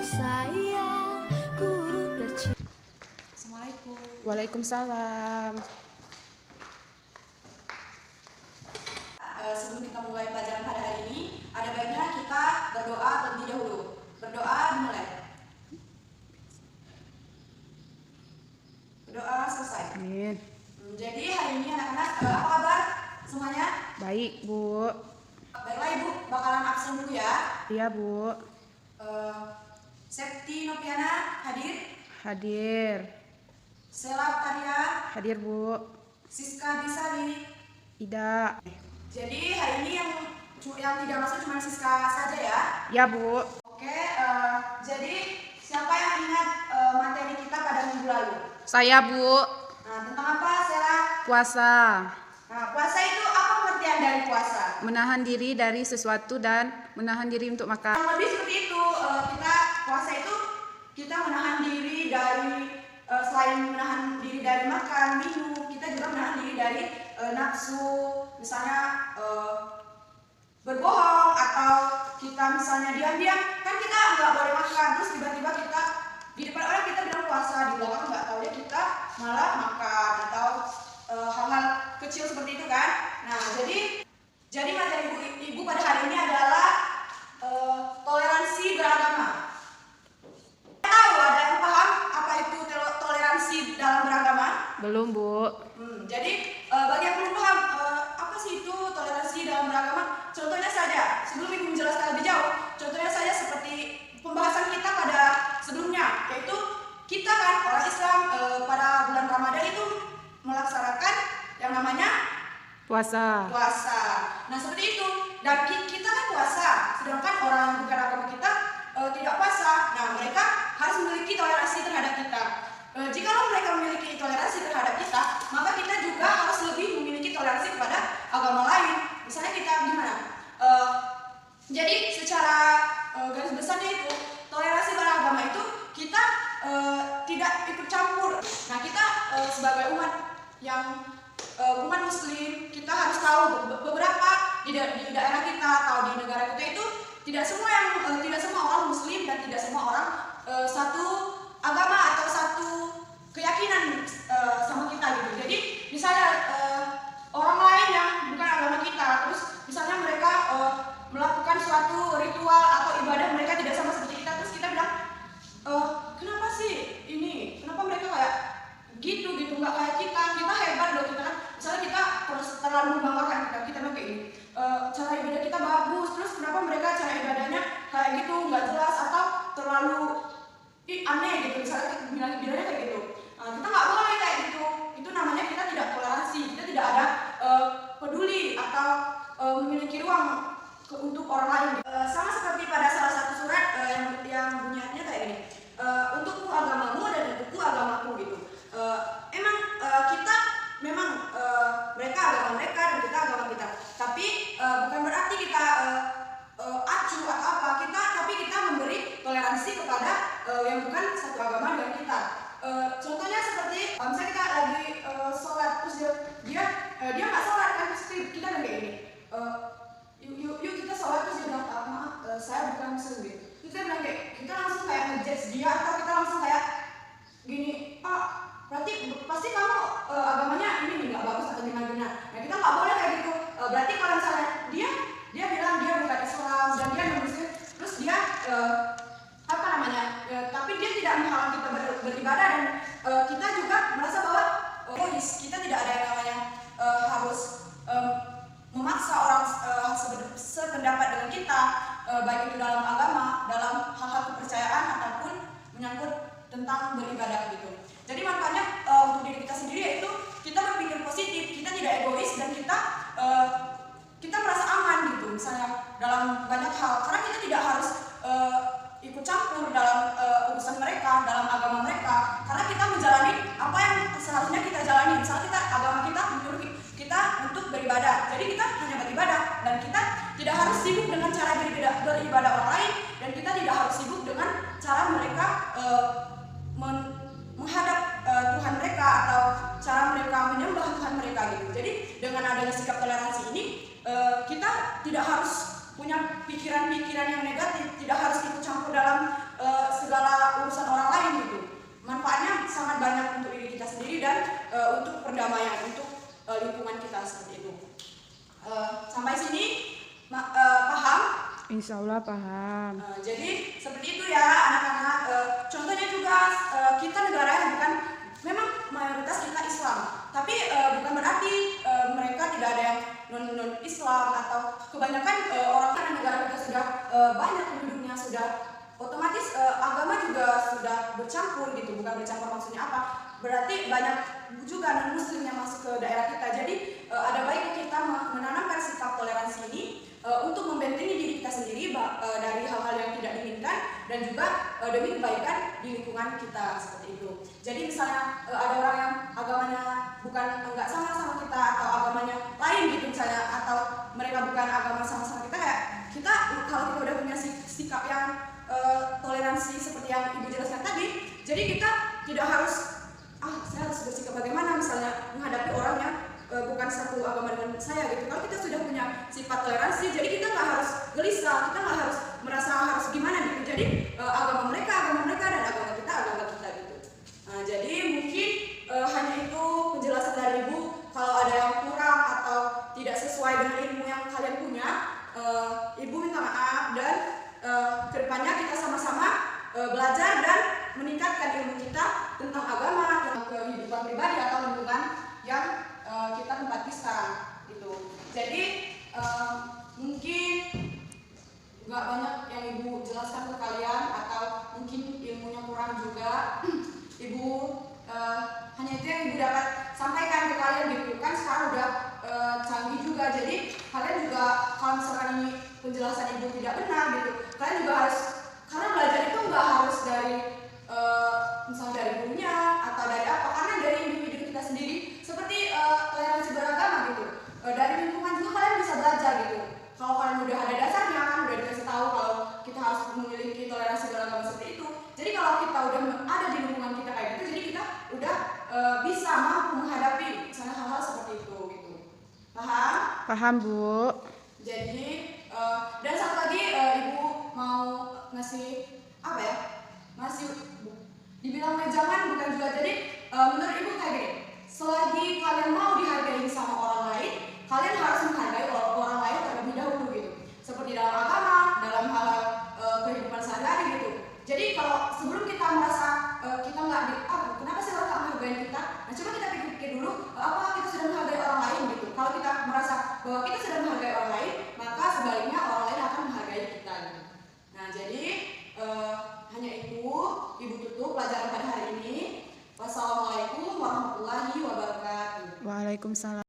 sayang, ku percaya. Assalamualaikum. Waalaikumsalam. Sebelum kita mulai pelajaran pada hari ini, ada baiknya kita berdoa terlebih dahulu. Berdoa dimulai. Berdoa selesai. Amin. Jadi hari ini anak-anak apa kabar semuanya? Baik, Bu. Baiklah Ibu, bakalan absen dulu ya. Iya, Bu. Septi Nopiana hadir. Hadir. Sela Taria, Hadir, Bu. Siska Bisari. Ida. Jadi hari ini yang tidak masuk cuma Siska saja ya. Ya, Bu. Oke, jadi siapa yang ingat materi kita pada minggu lalu? Saya, Bu. Nah, tentang apa, Sela? Puasa. Nah, puasa itu apa pengertian dari puasa? Menahan diri dari sesuatu dan menahan diri untuk makan. Kurang lebih seperti itu. Kita puasa itu kita menahan diri dari selain menahan diri dari makan, minum, kita juga menahan diri dari nafsu, misalnya berbohong atau kita misalnya diam-diam, kan kita nggak boleh makan, terus tiba-tiba kita di depan orang kita bilang puasa, di belakang nggak tahu ya kita malah makan atau hal-hal kecil seperti itu kan. Nah, jadi materi ibu pada hari ini adalah toleransi beragama. Tahu ada yang paham apa itu toleransi dalam beragama? Belum, Bu. Jadi bagi yang belum paham apa sih itu toleransi dalam beragama, contohnya saja sebelum ibu menjelaskan lebih jauh, contohnya saja seperti pembahasan kita pada sebelumnya, yaitu kita kan orang Islam pada bulan Ramadan itu melaksanakan yang namanya Puasa. Nah seperti itu, dan kita kan puasa, sedangkan orang yang bukan agama kita tidak puasa. Nah mereka harus memiliki toleransi terhadap kita. Jikalau mereka memiliki toleransi terhadap kita, maka kita juga harus lebih memiliki toleransi kepada agama lain. Misalnya kita gimana? Jadi secara garis besarnya itu toleransi beragama itu kita tidak ikut campur. Nah kita sebagai umat yang umat muslim, kita harus tahu beberapa di daerah kita atau di negara kita itu tidak semua orang muslim dan tidak semua orang satu agama atau satu keyakinan sama kita gitu. Jadi misalnya orang lain yang bukan agama kita, terus misalnya mereka melakukan suatu ritual atau ibadah mereka tidak sama seperti kita, terus kita bilang kenapa sih ini, kenapa mereka kayak gitu nggak kayak kita hebat loh, kita kan misalnya kita terlalu membanggakan kita bilang kayak gini, cara ibadah kita bagus, terus kenapa mereka cara ibadahnya kayak gitu nggak jelas atau terlalu aneh gitu, misalnya kita bilangnya kayak gitu. Kita nggak boleh kayak gitu, itu namanya kita tidak toleransi, kita tidak ada peduli atau memiliki ruang untuk orang lain. Sama seperti pada salah satu surat yang bunyinya kayak gini, untukmu agamamu dan untukku agamaku gitu. Kita memang mereka agama mereka dan kita agama kita, tapi bukan berarti kita acuh atau apa, tapi kita memberi toleransi kepada yang bukan satu agama dengan kita. Contohnya seperti misalnya kita lagi sholat, terus dia nggak sholat kan, terus kita kayak gini, yuk kita sholat, terus dia bilang maaf saya bukan muslim gitu. Kita bilang kayak, kita langsung kayak ngejudge dia atau kita langsung kayak gini, berarti pasti kamu agamanya ini nggak bagus atau gimana. Nah kita nggak boleh kayak gitu. Berarti kalau misalnya dia bilang dia bukan Islam dan dia non-muslim, terus dia tapi dia tidak menghalang kita beribadah, dan kita juga merasa bahwa kita tidak ada yang namanya harus memaksa orang sependapat dengan kita, baik itu dalam agama, dalam hal-hal kepercayaan ataupun menyangkut tentang beribadah gitu. Jadi manfaatnya untuk diri kita sendiri yaitu kita berpikir positif, kita tidak egois, dan kita merasa aman gitu. Misalnya dalam banyak hal, karena kita tidak harus ikut campur dalam urusan mereka, dalam agama mereka, karena kita menjalani apa yang seharusnya kita jalani. Misalnya agama kita menyuruh kita untuk beribadah, jadi kita hanya beribadah, dan kita tidak harus sibuk dengan cara beribadah orang lain, dan kita tidak harus sibuk dengan cara mereka menghadap Tuhan mereka atau cara mereka menyembah Tuhan mereka gitu. Jadi dengan adanya sikap toleransi ini, kita tidak harus punya pikiran-pikiran yang negatif, tidak harus ikut campur dalam Insya Allah paham. Jadi seperti itu ya anak-anak. Contohnya juga kita negara yang bukan, memang mayoritas kita Islam, tapi bukan berarti mereka tidak ada yang non Islam atau kebanyakan orang karena negara kita sudah banyak penduduknya, sudah otomatis agama juga sudah bercampur gitu. Bukan bercampur maksudnya apa? Berarti banyak juga non Muslim yang masuk ke daerah kita. Jadi ada baiknya kita menanamkan sikap toleransi ini untuk membentengi diri kita sendiri dari hal-hal yang tidak diinginkan dan juga demi kebaikan di lingkungan kita seperti itu. Jadi misalnya ada orang yang agamanya bukan enggak sama kita atau agamanya lain gitu misalnya, atau mereka bukan agama sama-sama kita, kayak kita kalau kita udah punya sikap yang toleransi seperti yang Ibu jelaskan tadi, jadi kita tidak harus saya harus bersikap bagaimana misalnya menghadapi orang yang bukan satu agama dengan saya gitu. Kalau kita sudah punya sifat toleransi, jadi kita nggak harus gelisah, kita nggak harus merasa harus gimana gitu. Jadi agama mereka dan agama kita gitu. Nah, jadi mungkin hanya itu penjelasan dari Ibu. Kalau ada yang kurang atau tidak sesuai dengan ilmu yang kalian punya, Ibu minta maaf, dan kedepannya kita sama-sama belajar dan meningkatkan ilmu kita tentang agama, tentang kehidupan pribadi atau lingkungan yang kita tempati sekarang gitu. Jadi mungkin nggak banyak yang Ibu jelaskan ke kalian, atau mungkin ilmunya kurang juga. Ibu hanya itu yang Ibu dapat sampaikan ke kalian gitu. Kan sekarang udah canggih juga, jadi kalian juga kalau misalkan ini penjelasan Ibu tidak benar gitu, kalian juga harus, karena belajar itu nggak harus dari misalnya dari gurunya atau dari apa, karena dari individu kita sendiri. Seperti toleransi beragama gitu, dari lingkungan juga kalian bisa belajar gitu. Kalau kalian udah ada dasarnya, kan udah dikasih tahu kalau kita harus memiliki toleransi beragama seperti itu. Jadi kalau kita udah ada di lingkungan kita kayak gitu, jadi kita udah bisa mampu menghadapi misalnya hal-hal seperti itu gitu. Paham? Paham, Bu. Jadi dan satu lagi Ibu mau ngasih apa ya? Ngasih dibilang jangan bukan juga. Jadi menurut Ibu kayak gini, selagi kalian mau dihargai sama orang lain, kalian harus menghargai orang lain terlebih dahulu gitu. Seperti dalam agama, dalam hal kehidupan sehari-hari gitu. Jadi kalau sebelum kita merasa kita nggak kenapa sih orang nggak menghargai kita? Nah, coba kita pikir-pikir dulu, apakah kita sudah menghargai orang lain gitu. Kalau kita merasa bahwa kita sudah menghargai orang lain, maka sebaliknya orang lain akan menghargai kita gitu. Nah, jadi hanya itu Ibu tutup pelajaran pada hari ini. Wassalamualaikum warahmatullahi wabarakatuh. Waalaikumsalam.